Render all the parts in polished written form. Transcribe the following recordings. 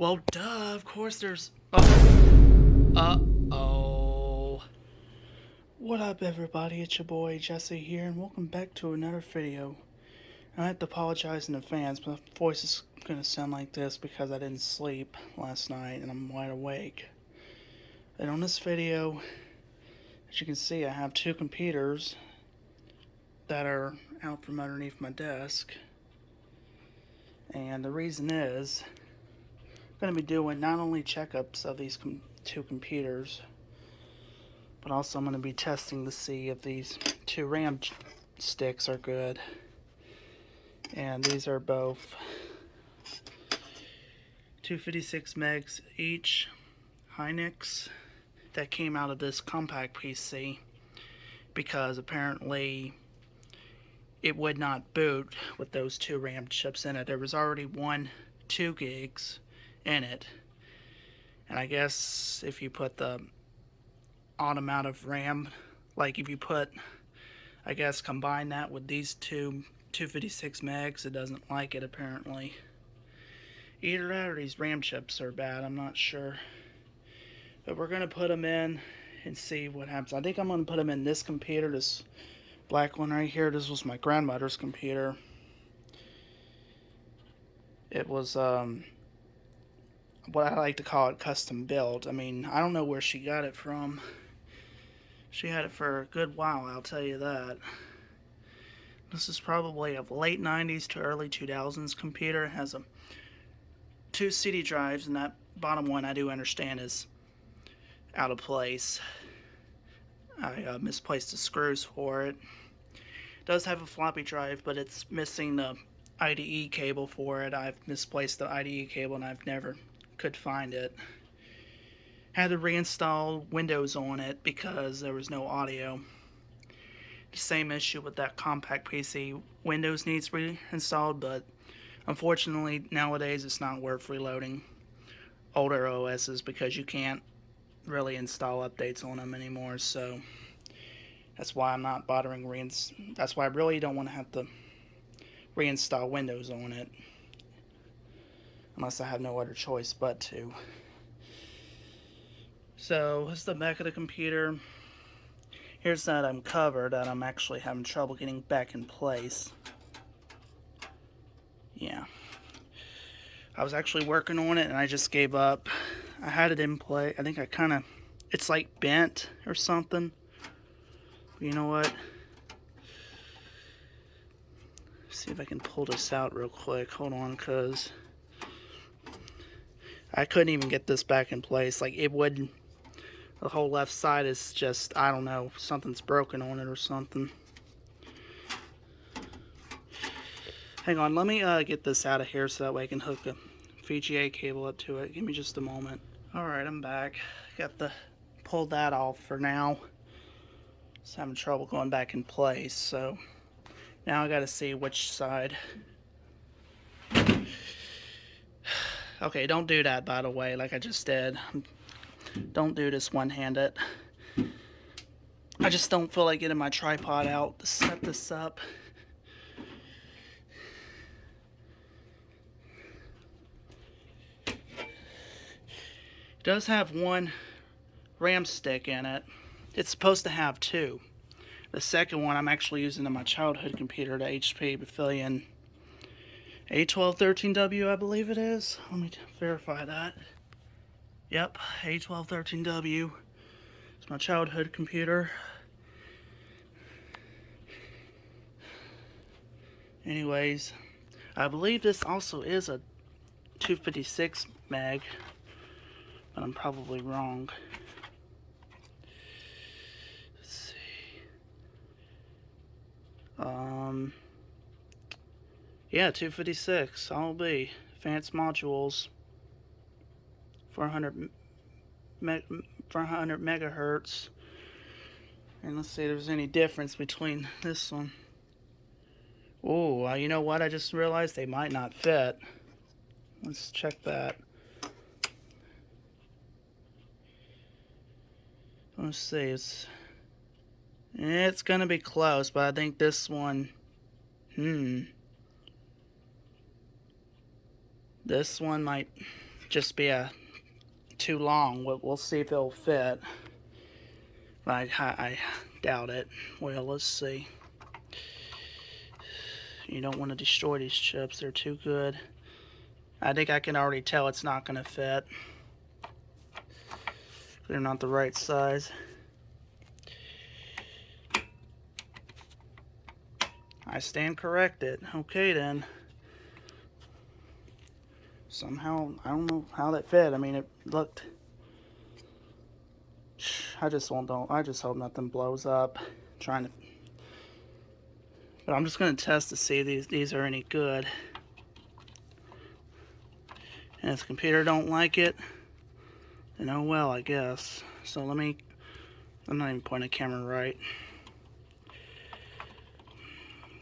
Well, duh, of course there's... Oh. Uh-oh. What up, everybody? It's your boy, Jesse here, and welcome back to another video. I have to apologize in advance, my voice is going to sound like this because I didn't sleep last night and I'm wide awake. And on this video, as you can see, I have two computers that are out from underneath my desk. And the reason is, I'm going to be doing not only checkups of these two computers, but also I'm going to be testing to see if these two RAM sticks are good. And these are both 256 megs each, Hynix, that came out of this compact PC because apparently it would not boot with those two RAM chips in it. There was already one 2 gigs in it, and I guess if you put the odd amount of RAM, like if you put, I guess combine that with these two 256 megs, it doesn't like it apparently. Either that or these RAM chips are bad, I'm not sure. But we're gonna put them in and see what happens. I think I'm gonna put them in this computer, this black one right here. This was my grandmother's computer. It was what I like to call it custom built. I mean, I don't know where she got it from. She had it for a good while, I'll tell you that. This is probably a late 90s to early 2000s computer. It has two CD drives, and that bottom one I do understand is out of place. I misplaced the screws for it. It does have a floppy drive, but it's missing the IDE cable for it. I've misplaced the IDE cable and I've never could find it. Had to reinstall Windows on it because there was no audio. The same issue with that compact PC. Windows needs reinstalled, but unfortunately nowadays it's not worth reloading older OSs because you can't really install updates on them anymore. So that's why I'm not bothering that's why I really don't want to have to reinstall Windows on it unless I have no other choice but to. So this is the back of the computer. Here's that cover that I'm actually having trouble getting back in place. Yeah, I was actually working on it and I just gave up. I had it in play. I think it's like bent or something. But you know what? See if I can pull this out real quick. Hold on, because I couldn't even get this back in place. Like, it wouldn't. The whole left side is just, I don't know, something's broken on it or something. Hang on, let me get this out of here so that way I can hook a VGA cable up to it. Give me just a moment. Alright, I'm back. Pulled that off for now. Just having trouble going back in place, so now I gotta see which side. Okay, don't do that, by the way, like I just did. Don't do this one-handed. I just don't feel like getting my tripod out to set this up. It does have one RAM stick in it. It's supposed to have two. The second one I'm actually using on my childhood computer, the HP Pavilion A1213W, I believe it is. Let me verify that. Yep, A1213W. It's my childhood computer. Anyways, I believe this also is a 256 meg, but I'm probably wrong. Let's see. Yeah, 256. I'll be advanced modules. 400 megahertz. And let's see if there's any difference between this one. Oh, you know what? I just realized they might not fit. Let's check that. Let's see. It's gonna be close, but I think this one. This one might just be too long. We'll see if it'll fit. But I doubt it. Well, let's see. You don't want to destroy these chips. They're too good. I think I can already tell it's not going to fit. They're not the right size. I stand corrected. Okay then. Somehow, I don't know how that fit. I mean, it looked... I just hope nothing blows up. Trying to... But I'm just going to test to see if these are any good. And if the computer don't like it, then oh well, I guess. So I'm not even pointing the camera right.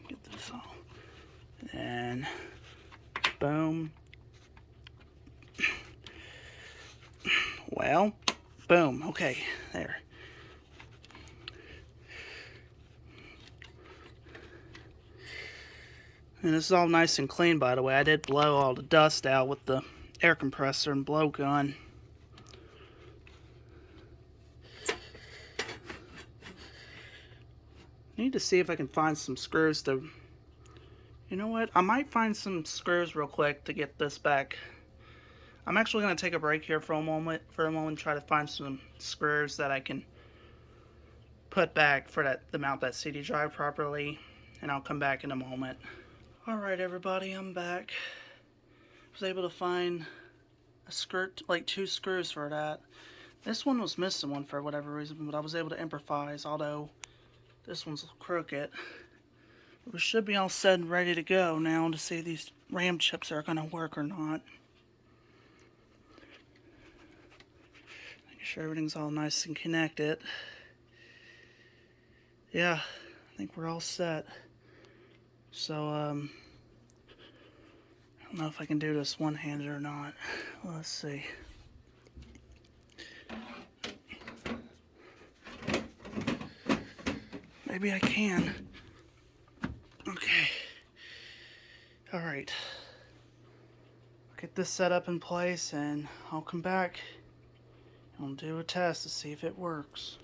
Get this all. And boom. Well, boom. Okay, there. And this is all nice and clean, by the way. I did blow all the dust out with the air compressor and blowgun. Need to see if I can find some screws to... You know what? I might find some screws real quick to get this back. I'm actually going to take a break here for a moment and try to find some screws that I can put back to mount that CD drive properly, and I'll come back in a moment. Alright everybody, I'm back. I was able to find a skirt, like 2 screws for that. This one was missing one for whatever reason, but I was able to improvise, although this one's crooked. We should be all set and ready to go now to see if these RAM chips are going to work or not. Make sure everything's all nice and connected. Yeah, I think we're all set. So, I don't know if I can do this one-handed or not. Let's see. Maybe I can. Okay. Alright. Get this set up in place and I'll come back and we'll do a test to see if it works.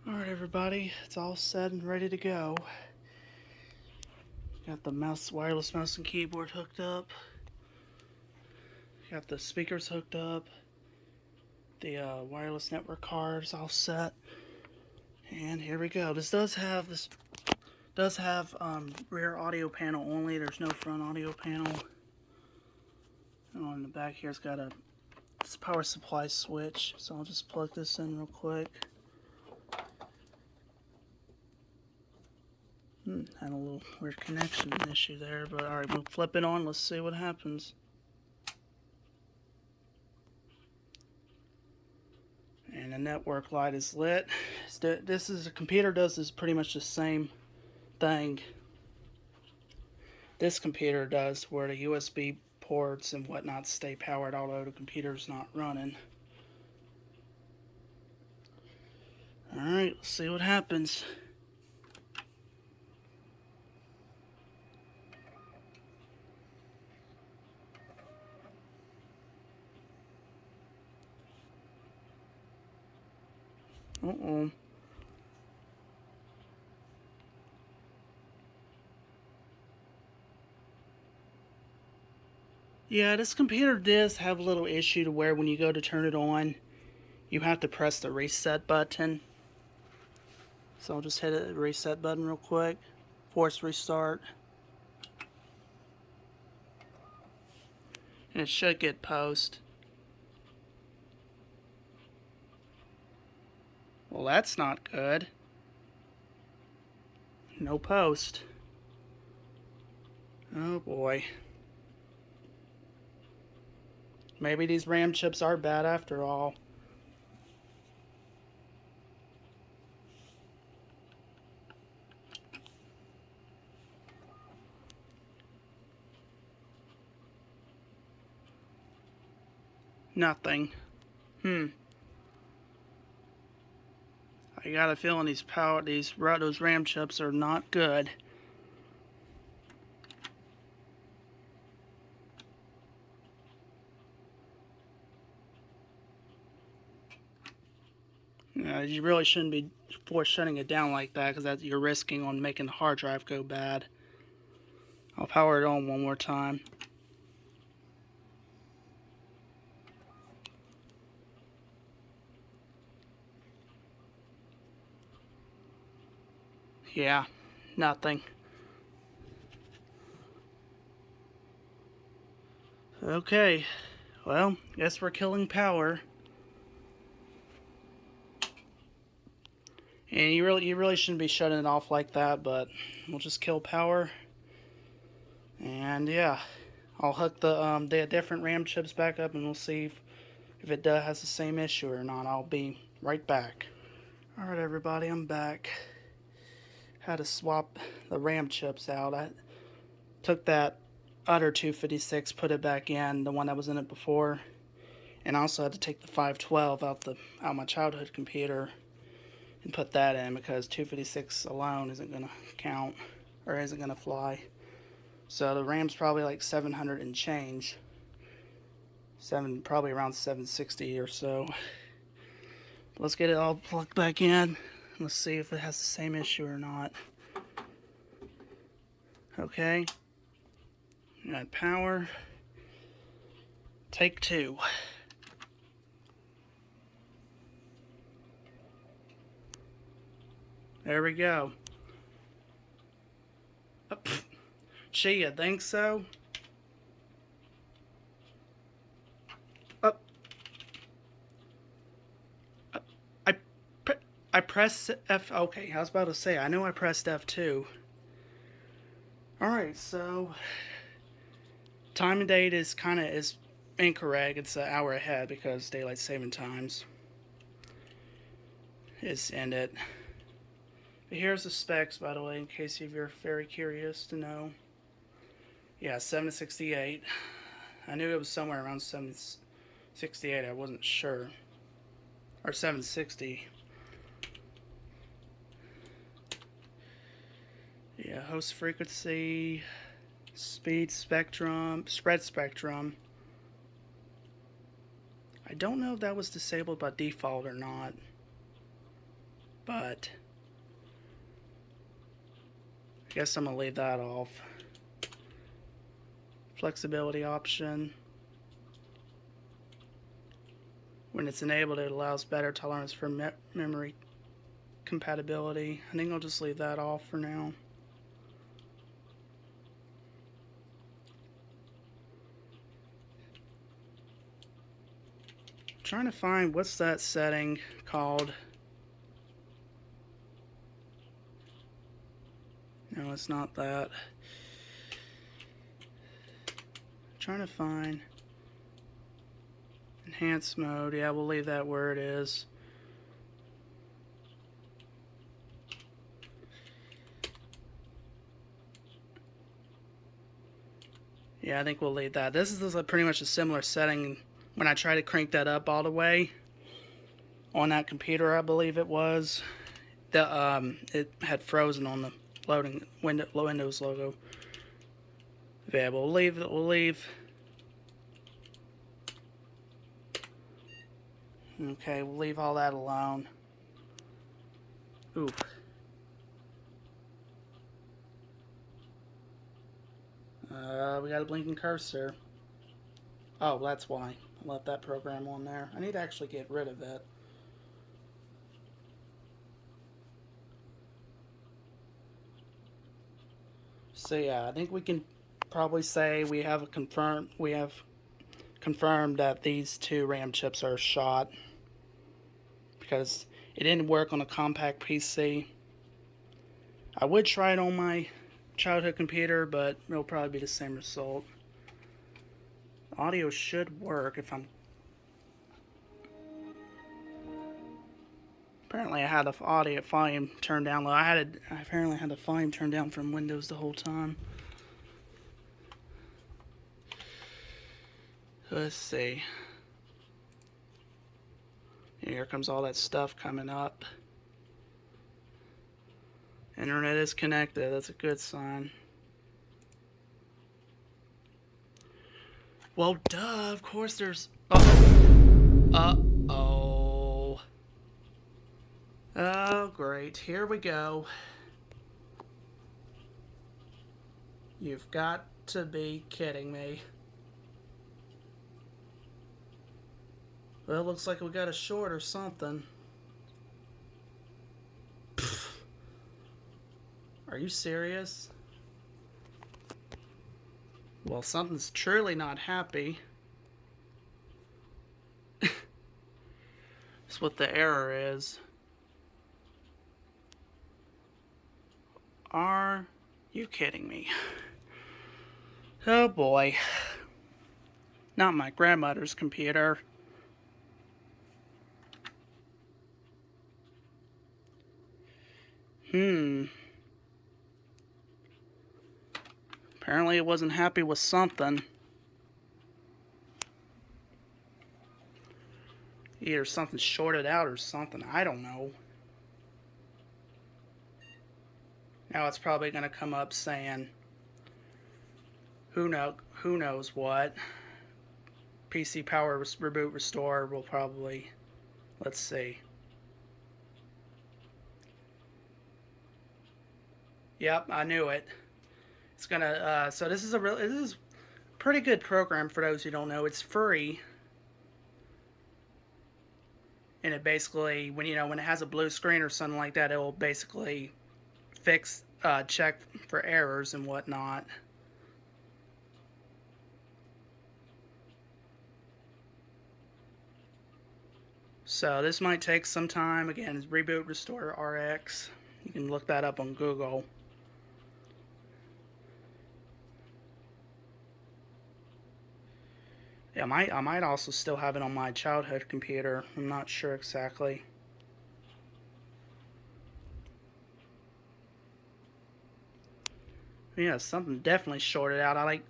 Alright everybody, it's all set and ready to go. Got the wireless mouse and keyboard hooked up. Got the speakers hooked up. The wireless network card is all set. And here we go. This does have rear audio panel only. There's no front audio panel. And on the back here it's got a power supply switch. So I'll just plug this in real quick. Had a little weird connection issue there, but alright, we'll flip it on. Let's see what happens. And the network light is lit. The computer does this pretty much the same thing. This computer does, where the USB ports and whatnot stay powered, although the computer's not running. Alright, let's see what happens. Uh-oh. Yeah, this computer does have a little issue to where when you go to turn it on, you have to press the reset button. So I'll just hit the reset button real quick. Force restart. And it should get post. Well, that's not good. No post. Oh boy. Maybe these RAM chips are bad after all. Nothing. I got a feeling those RAM chips are not good. You really shouldn't be force shutting it down like that, because you're risking on making the hard drive go bad. I'll power it on one more time. Yeah, nothing. Okay, well, guess we're killing power. And you really shouldn't be shutting it off like that, but we'll just kill power. And yeah, I'll hook the different RAM chips back up, and we'll see if it has the same issue or not. I'll be right back. Alright everybody, I'm back. Had to swap the RAM chips out. I took that other 256, put it back in, the one that was in it before. And I also had to take the 512 out my childhood computer and put that in, because 256 alone isn't going to count, or isn't going to fly. So the RAM's probably like 700 and change. Probably around 760 or so. Let's get it all plugged back in. Let's see if it has the same issue or not. Okay. Got power. Take 2. There we go. Gee, you think so? I pressed F. Okay, I was about to say, I know I pressed F2. Alright, so time and date is incorrect. It's an hour ahead because daylight saving times is ended. But here's the specs, by the way, in case you're very curious to know. Yeah, 768. I knew it was somewhere around 768. I wasn't sure. Or 760. Yeah, host frequency, speed spectrum, spread spectrum. I don't know if that was disabled by default or not, but I guess I'm going to leave that off. Flexibility option. When it's enabled, it allows better tolerance for memory compatibility. I think I'll just leave that off for now. Trying to find, what's that setting called? No, it's not that. Trying to find enhanced mode. Yeah, we'll leave that where it is. Yeah, I think we'll leave that. This is pretty much a similar setting. When I tried to crank that up all the way on that computer, I believe it was, it had frozen on the loading Windows logo. Yeah, we'll leave. Okay, we'll leave all that alone. Ooh. We got a blinking cursor. Oh, that's why I left that program on there. I need to actually get rid of it. So yeah, I think we can probably say we have confirmed that these 2 RAM chips are shot, because it didn't work on a compact PC. I would try it on my childhood computer, but it'll probably be the same result. The audio should work if I'm... Apparently I had the audio volume turned down low. I apparently had the volume turned down from Windows the whole time. Let's see. Here comes all that stuff coming up. Internet is connected. That's a good sign. Well, duh. Of course there's... Uh-oh. Oh, great. Here we go. You've got to be kidding me. Well, it looks like we got a short or something. Pfft. Are you serious? Well, something's truly not happy. That's what the error is. Are you kidding me? Oh boy. Not my grandmother's computer. Apparently it wasn't happy with something. Either something shorted out or something. I don't know. Now it's probably going to come up saying, who knows what. PC power reboot restore will probably, let's see. Yep, I knew it. It's gonna. So this is a pretty good program for those who don't know. It's free, and it basically, when it has a blue screen or something like that, it will basically fix, check for errors and whatnot. So this might take some time. Again, it's reboot restore RX. You can look that up on Google. Yeah, I might also still have it on my childhood computer. I'm not sure exactly. Yeah, something definitely shorted out. I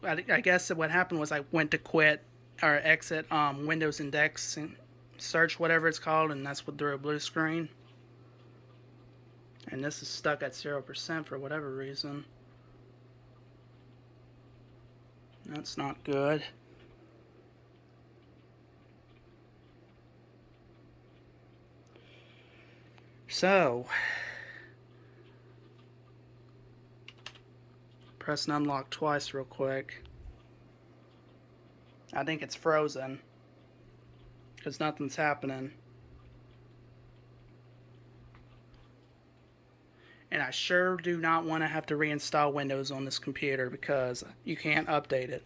guess what happened was I went to quit or exit Windows Index and search, whatever it's called, and that's what threw a blue screen. And this is stuck at 0% for whatever reason. That's not good. So, press and unlock twice real quick. I think it's frozen because nothing's happening. And I sure do not want to have to reinstall Windows on this computer because you can't update it.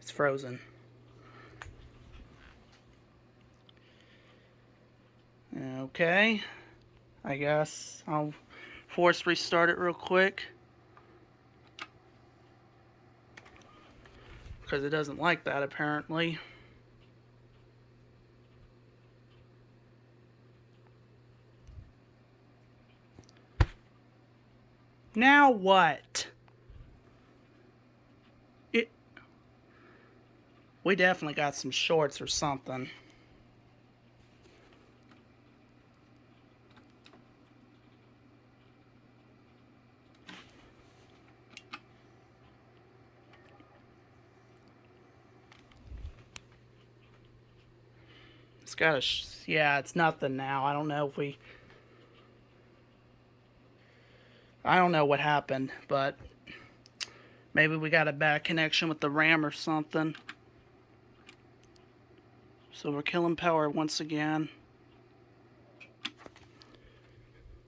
It's frozen. Okay, I guess I'll force restart it real quick because it doesn't like that apparently. Now what? We definitely got some shorts or something. It's got a, yeah, it's nothing now. I don't know if I don't know what happened, but maybe we got a bad connection with the RAM or something. So we're killing power once again.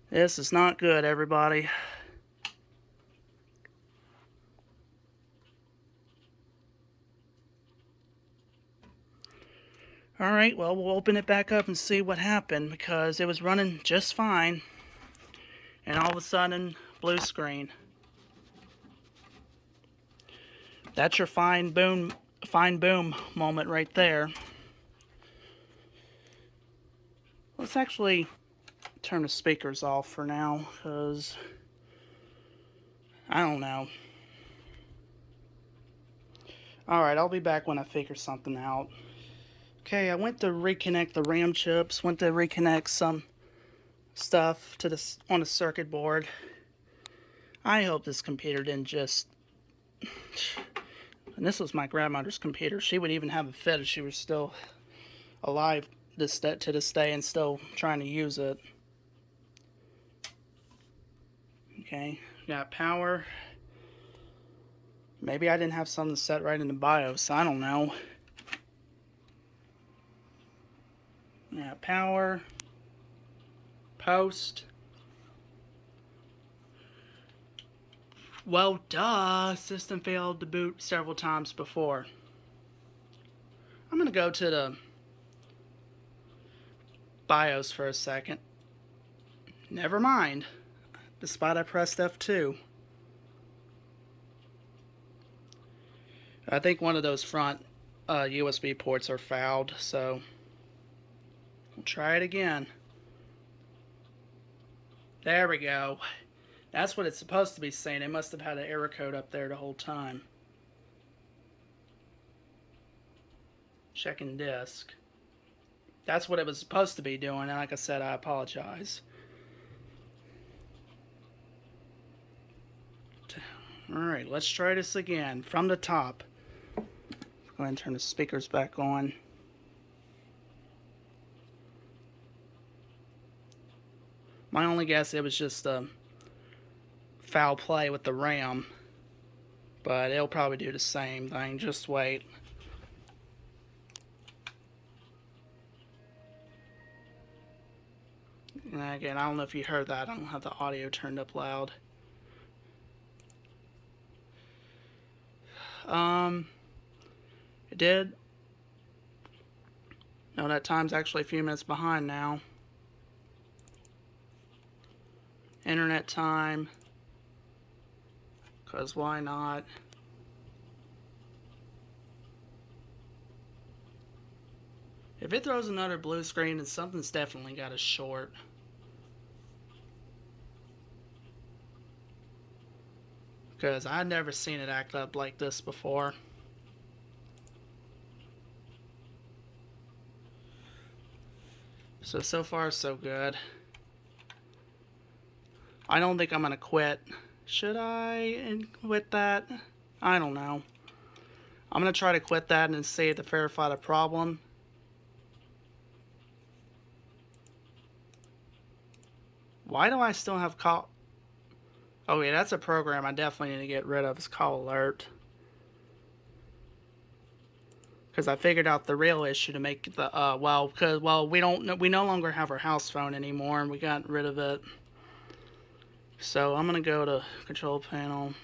This is not good, everybody. Alright, well, we'll open it back up and see what happened because it was running just fine. And all of a sudden, blue screen. That's your fine boom moment right there. Let's actually turn the speakers off for now because I don't know. Alright, I'll be back when I figure something out. Okay, I went to reconnect the RAM chips, went to reconnect some stuff to on the circuit board. I hope this computer didn't just... And this was my grandmother's computer. She would even have a fit if she was still alive to this day and still trying to use it. Okay, got power. Maybe I didn't have something set right in the BIOS. I don't know. Yeah, power. Post. Well, duh. System failed to boot several times before. I'm going to go to the BIOS for a second. Never mind. Despite I pressed F2. I think one of those front USB ports are fouled, so we'll try it again. There we go. That's what it's supposed to be saying. It must have had an error code up there the whole time. Checking disk. That's what it was supposed to be doing, and like I said, I apologize. Alright, let's try this again from the top. Go ahead and turn the speakers back on. My only guess, it was just a foul play with the RAM, but it'll probably do the same thing. Just wait. And again, I don't know if you heard that. I don't have the audio turned up loud. It did. No, that time's actually a few minutes behind now. Internet time. Because why not? If it throws another blue screen, then something's definitely got a short. Because I've never seen it act up like this before. So far so good. I don't think I'm going to quit. Should I quit that? I don't know. I'm going to try to quit that and see to verify the problem. Why do I still have call? Oh yeah, that's a program I definitely need to get rid of. It's call alert. Because I figured out the real issue to make the we no longer have our house phone anymore, and we got rid of it. So I'm gonna go to control panel.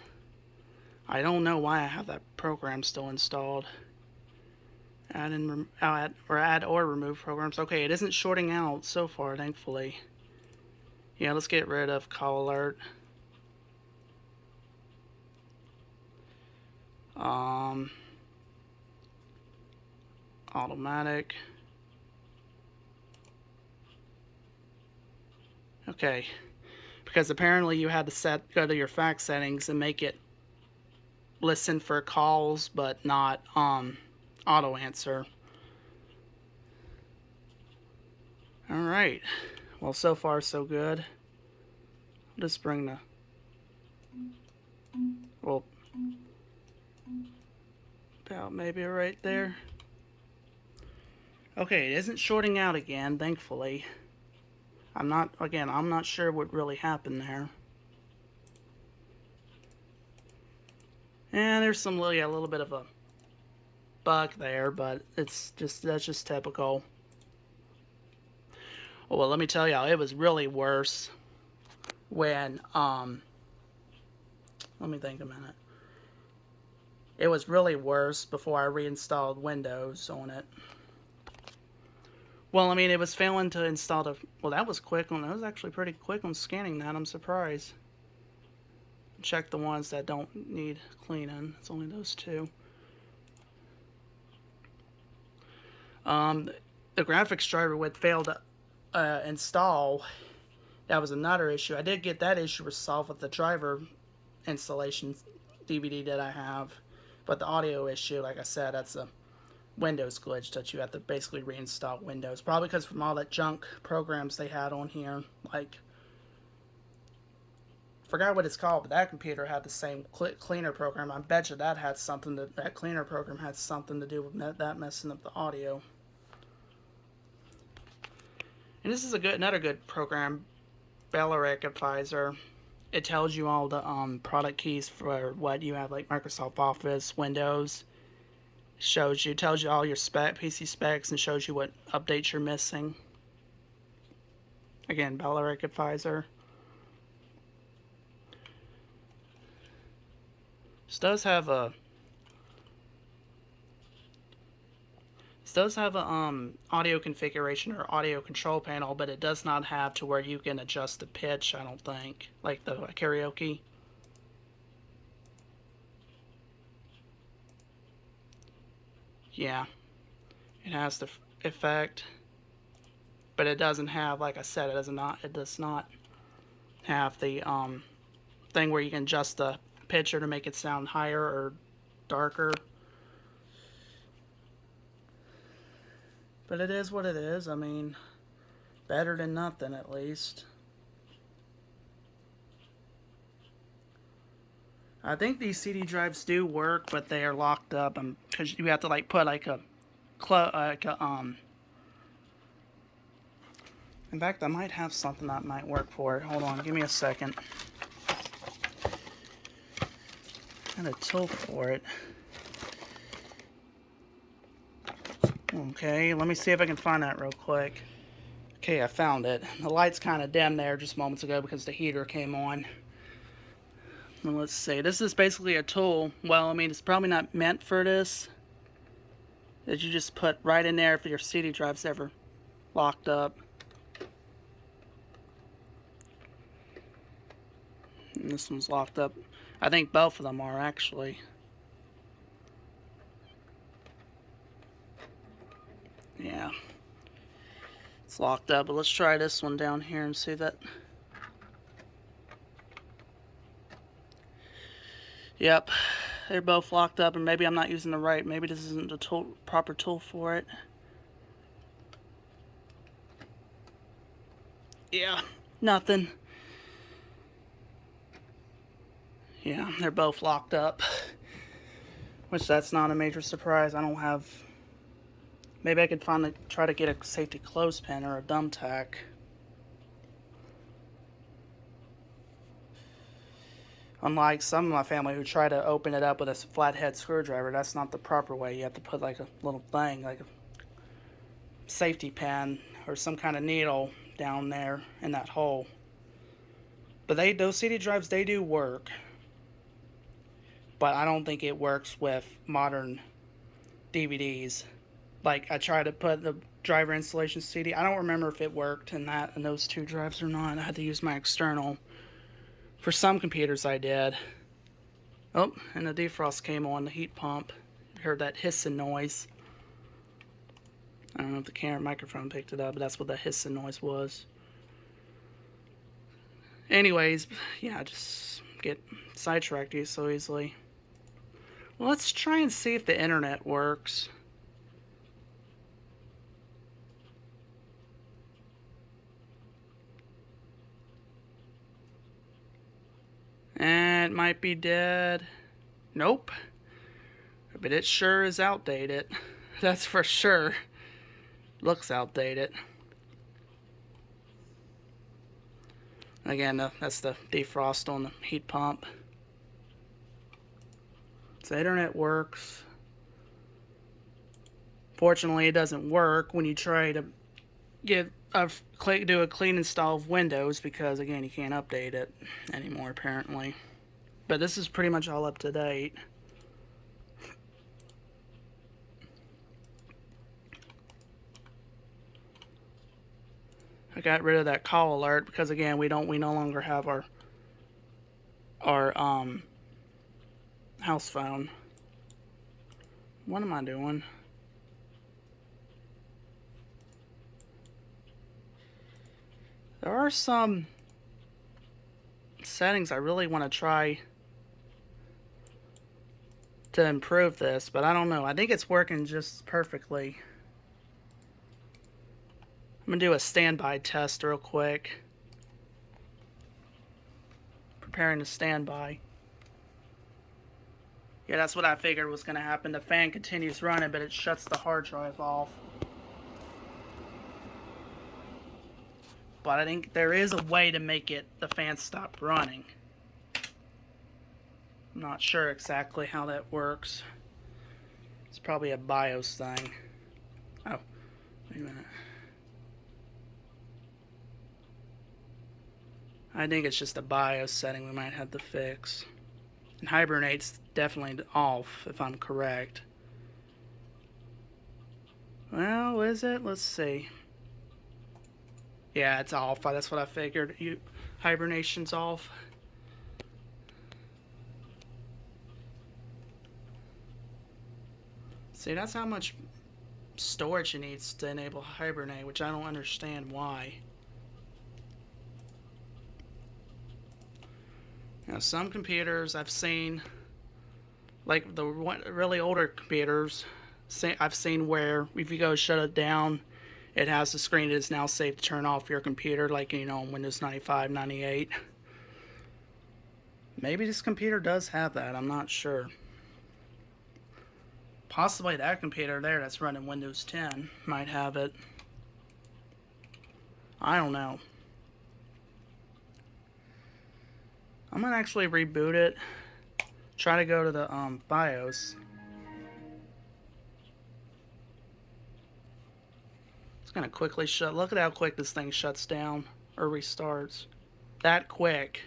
I don't know why I have that program still installed. Add or remove programs. Okay, it isn't shorting out so far, thankfully. Yeah, let's get rid of call alert. Automatic. Okay, because apparently you had to go to your fax settings and make it listen for calls but not auto answer. Alright, well, so far so good. I'll just bring the about maybe right there. Okay, it isn't shorting out again, thankfully. I'm not sure what really happened there. And there's a little bit of a bug there, but that's just typical. Oh, well, let me tell y'all, it was really worse when let me think a minute. It was really worse before I reinstalled Windows on it. Well, I mean, it was failing to install the... Well, that was quick. That was actually pretty quick on scanning that. I'm surprised. Check the ones that don't need cleaning. It's only those two. The graphics driver would fail to install. That was another issue. I did get that issue resolved with the driver installation DVD that I have. But the audio issue, like I said, that's a Windows glitch that you have to basically reinstall Windows. Probably because from all that junk programs they had on here. Like, forgot what it's called, but that computer had the same cleaner program. I bet you that cleaner program had something to do with that messing up the audio. And this is another good program, verifique. It tells you all the product keys for what you have, like Microsoft Office, Windows. Tells you all your PC specs, and shows you what updates you're missing. Again, verifique. This does have a audio configuration or audio control panel, but it does not have to where you can adjust the pitch, I don't think, like the karaoke. Yeah, it has the effect, but it doesn't have, like I said, it does not have the thing where you can adjust the pitcher to make it sound higher or darker. But it is what it is. I mean, better than nothing, at least. I think these CD drives do work, but they are locked up, because you have to like put in fact, I might have something that might work for it. Hold on, give me a second. I got a tool for it. Okay, let me see if I can find that real quick. Okay, I found it. The light's kind of dim there just moments ago because the heater came on. Well, let's see. This is basically a tool. Well, I mean, it's probably not meant for this. That you just put right in there if your CD drive's ever locked up. And this one's locked up. I think both of them are, actually. Yeah. It's locked up, but let's try this one down here and see that. Yep. They're both locked up, and maybe I'm not using the right. Maybe this isn't the proper tool for it. Yeah. Nothing. Yeah, they're both locked up. Which, that's not a major surprise. I don't have... Maybe I could try to get a safety clothespin or a thumb tack. Unlike some of my family who try to open it up with a flathead screwdriver, that's not the proper way. You have to put like a little thing, like a safety pin or some kind of needle down there in that hole. But those CD drives, they do work. But I don't think it works with modern DVDs. Like, I tried to put the driver installation CD. I don't remember if it worked in those two drives or not. I had to use my external. For some computers I did. Oh, and the defrost came on, the heat pump. You heard that hissing noise. I don't know if the camera microphone picked it up, but that's what that hissing noise was. Anyways, yeah, just get sidetracked so easily. Well, let's try and see if the internet works. And it might be dead. Nope. But it sure is outdated. That's for sure. Looks outdated. Again, that's the defrost on the heat pump. So the internet works. Fortunately, it doesn't work when you try to do a clean install of Windows, because again, you can't update it anymore apparently. But this is pretty much all up to date. I got rid of that call alert because again, we no longer have our house phone. What am I doing? There are some settings I really want to try to improve this, but I don't know. I think it's working just perfectly. I'm going to do a standby test real quick. Preparing to standby. Yeah, that's what I figured was going to happen. The fan continues running, but it shuts the hard drive off. but I think there is a way to make it the fan stop running. I'm not sure exactly how that works. It's probably a BIOS thing. Oh, wait a minute. I think it's just a BIOS setting we might have to fix. And hibernate's definitely off, if I'm correct. Well, is it? Let's see. Yeah, it's off. That's what I figured. Hibernation's off. See, that's how much storage it needs to enable hibernate, which I don't understand why. Now, some computers I've seen, like the really older computers, I've seen where if you go shut it down, it has the screen that is now safe to turn off your computer, like, you know, Windows 95, 98. Maybe this computer does have that, I'm not sure. Possibly that computer there that's running Windows 10 might have it. I don't know. I'm gonna actually reboot it. Try to go to the BIOS. It's gonna quickly shut. Look at how quick this thing shuts down or restarts. That quick.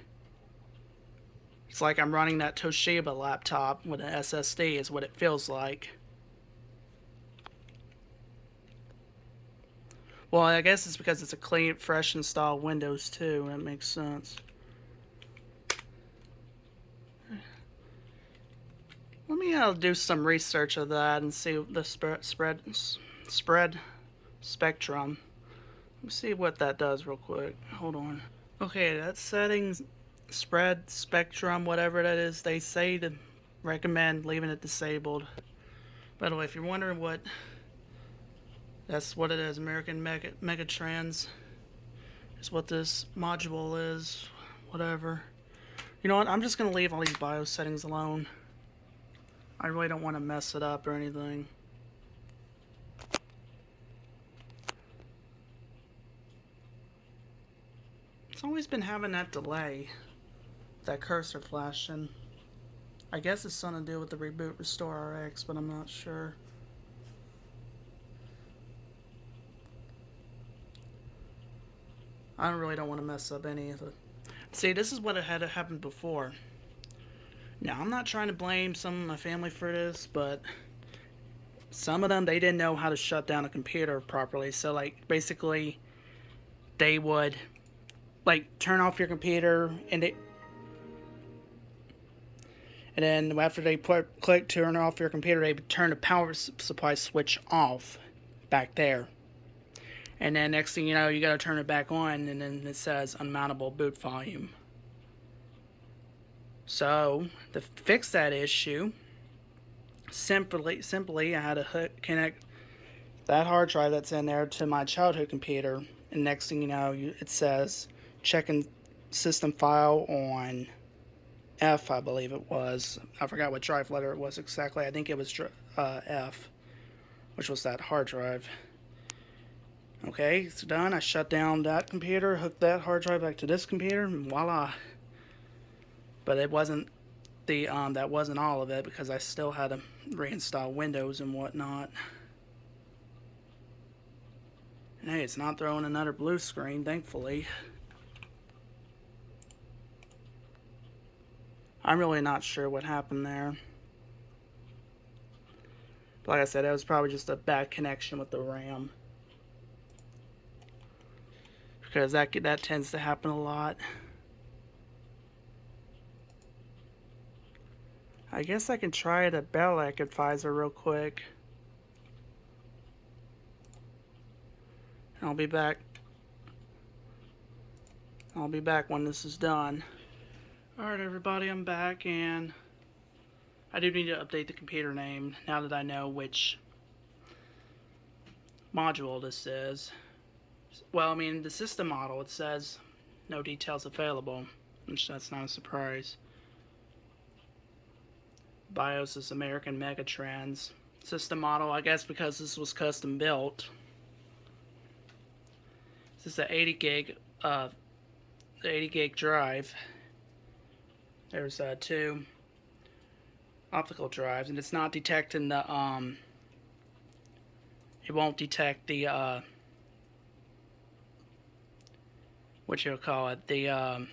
It's like I'm running that Toshiba laptop with an SSD is what it feels like. Well, I guess it's because it's a clean, fresh installed Windows too. That makes sense. Let me do some research of that and see the spread spectrum. Let me see what that does real quick. Hold on. Okay, that settings, spread spectrum, whatever that is, they say to recommend leaving it disabled. By the way, if you're wondering what, that's what it is. American Megatrends is what this module is. Whatever. You know what? I'm just gonna leave all these BIOS settings alone. I really don't want to mess it up or anything. It's always been having that delay, that cursor flashing. I guess it's something to do with the reboot restore RX, but I'm not sure. I really don't want to mess up any of it. See, this is what had happened before. Now, I'm not trying to blame some of my family for this, but some of them, they didn't know how to shut down a computer properly. So, like, basically, they would, like, turn off your computer, and then after they click turn off your computer, they would turn the power supply switch off back there. And then next thing you know, you got to turn it back on, and then it says unmountable boot volume. So, to fix that issue, simply I had to connect that hard drive that's in there to my childhood computer, and next thing you know, it says checking system file on F, I believe it was. I forgot what drive letter it was exactly. I think it was F, which was that hard drive. Okay, it's done. I shut down that computer, hooked that hard drive back to this computer, and voila. But it wasn't the that wasn't all of it, because I still had to reinstall Windows and whatnot. And hey, it's not throwing another blue screen, thankfully. I'm really not sure what happened there. But like I said, it was probably just a bad connection with the RAM, because that tends to happen a lot. I guess I can try the Bellec advisor real quick. And I'll be back. I'll be back when this is done. Alright everybody, I'm back, and I do need to update the computer name now that I know which module this is. Well, I mean, the system model, it says no details available, which that's not a surprise. BIOS is American Megatrends. System model, I guess because this was custom built. This is an 80 gig the 80 gig drive. There's 2 optical drives, and it's not detecting the it won't detect the what you call it, the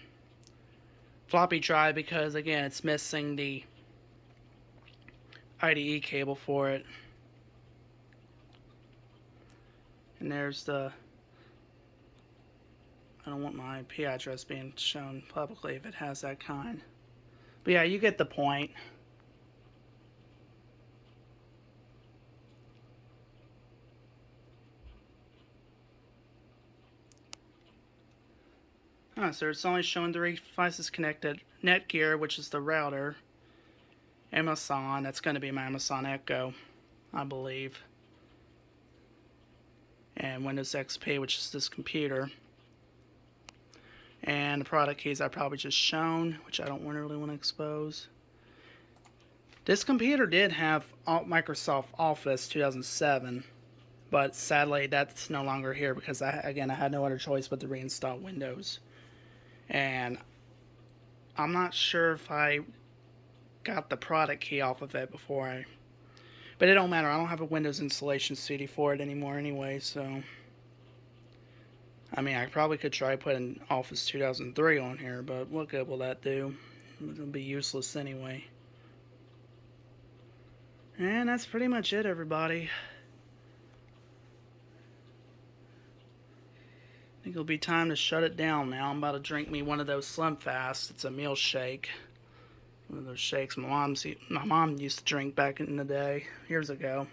floppy drive, because again it's missing the IDE cable for it. And there's the, I don't want my IP address being shown publicly if it has that kind. But yeah, you get the point. So it's only showing 3 devices connected. Netgear, which is the router. Amazon, that's going to be my Amazon Echo, I believe. And Windows XP, which is this computer. And the product keys I probably just shown, which I don't really want to expose. This computer did have Microsoft Office 2007, but sadly that's no longer here because I had no other choice but to reinstall Windows. And I'm not sure if I got the product key off of it before but it don't matter. I don't have a Windows installation CD for it anymore anyway, so I mean I probably could try putting Office 2003 on here, but what good will that do? It'll be useless anyway. And that's pretty much it, everybody. I think it'll be time to shut it down now. I'm about to drink me one of those Slim Fast. It's a meal shake. One of those shakes my mom used to drink back in the day, years ago.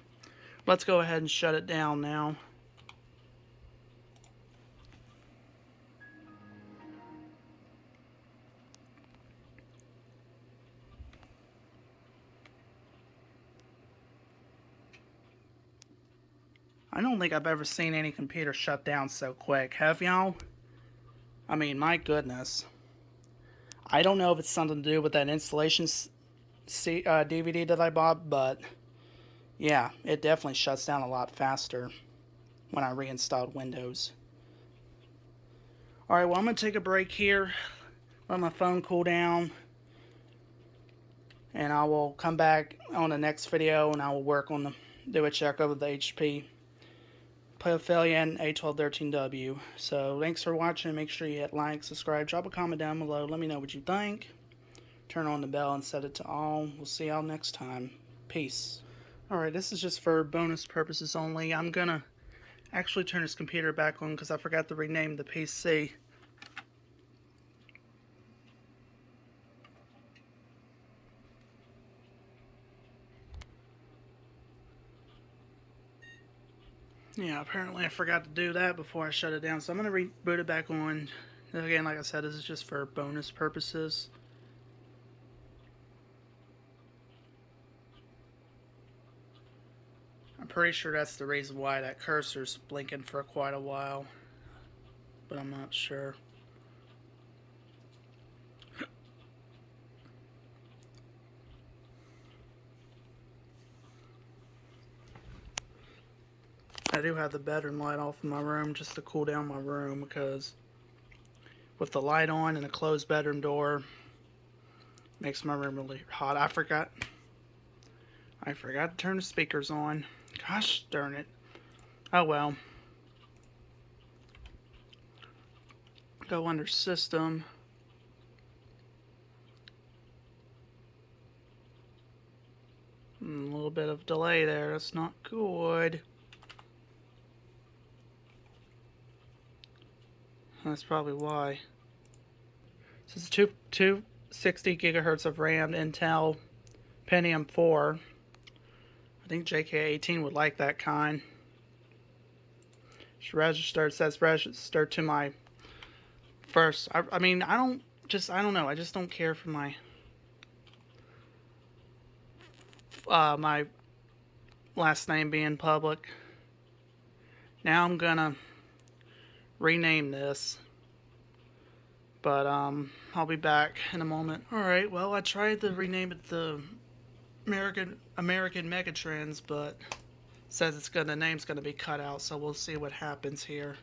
Let's go ahead and shut it down now. I don't think I've ever seen any computer shut down so quick. Have y'all? I mean, my goodness. I don't know if it's something to do with that installation DVD that I bought, but yeah, it definitely shuts down a lot faster when I reinstalled Windows. Alright, well, I'm going to take a break here, let my phone cool down, and I will come back on the next video and I will work on do a checkup of the HP Pavilion A1213W. So thanks for watching. Make sure you hit like, subscribe, drop a comment down below. Let me know what you think. Turn on the bell and set it to all. We'll see y'all next time. Peace. Alright, this is just for bonus purposes only. I'm gonna actually turn this computer back on because I forgot to rename the PC. Yeah, apparently I forgot to do that before I shut it down, so I'm going to reboot it back on. Again, like I said, this is just for bonus purposes. I'm pretty sure that's the reason why that cursor's blinking for quite a while, but I'm not sure. I do have the bedroom light off in my room just to cool down my room, because with the light on and a closed bedroom door, makes my room really hot. I forgot to turn the speakers on. Gosh darn it. Oh well. Go under system. A little bit of delay there. That's not good. That's probably why. This is 260 gigahertz of RAM, Intel Pentium 4. I think JK18 would like that kind. It's registered. It says registered to my first. I mean, I don't know. I just don't care for my my last name being public. Now I'm gonna rename this, but I'll be back in a moment. Alright, well, I tried to rename it the American Megatrends, but it says the name's gonna be cut out, so we'll see what happens here.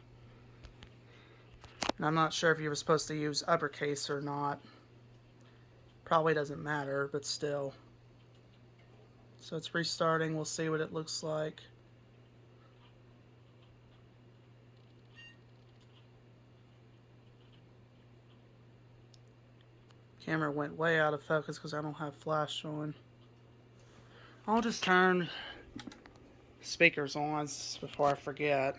And I'm not sure if you were supposed to use uppercase or not. Probably doesn't matter, but still. So it's restarting. We'll see what it looks like. Camera went way out of focus because I don't have flash on. I'll just turn speakers on before I forget.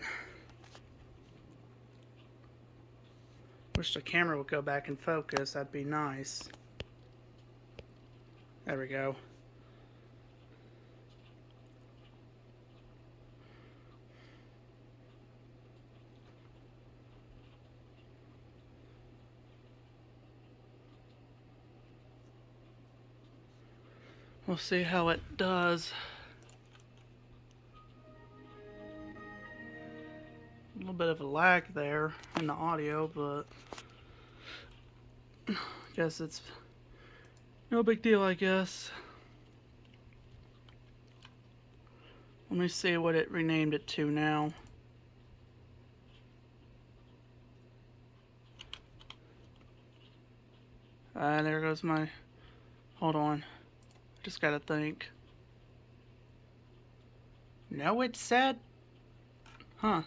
Wish the camera would go back in focus. That'd be nice. There we go. We'll see how it does. A little bit of a lag there in the audio, but I guess it's no big deal, I guess. Let me see what it renamed it to now. There goes my... Hold on. Just gotta think. No, it said... Huh.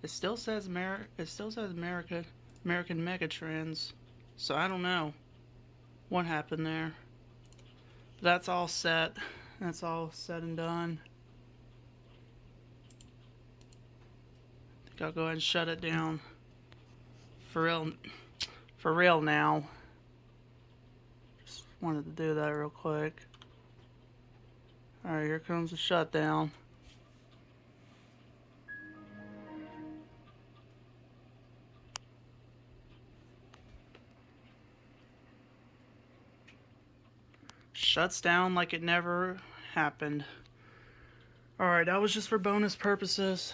It still says American Megatrends. So I don't know what happened there. That's all set. That's all said and done. I think I'll go ahead and shut it down for real now. Just wanted to do that real quick. Alright, here comes the shutdown. Shuts down like it never happened. Alright, that was just for bonus purposes.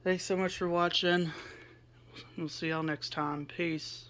Thanks so much for watching. We'll see y'all next time. Peace.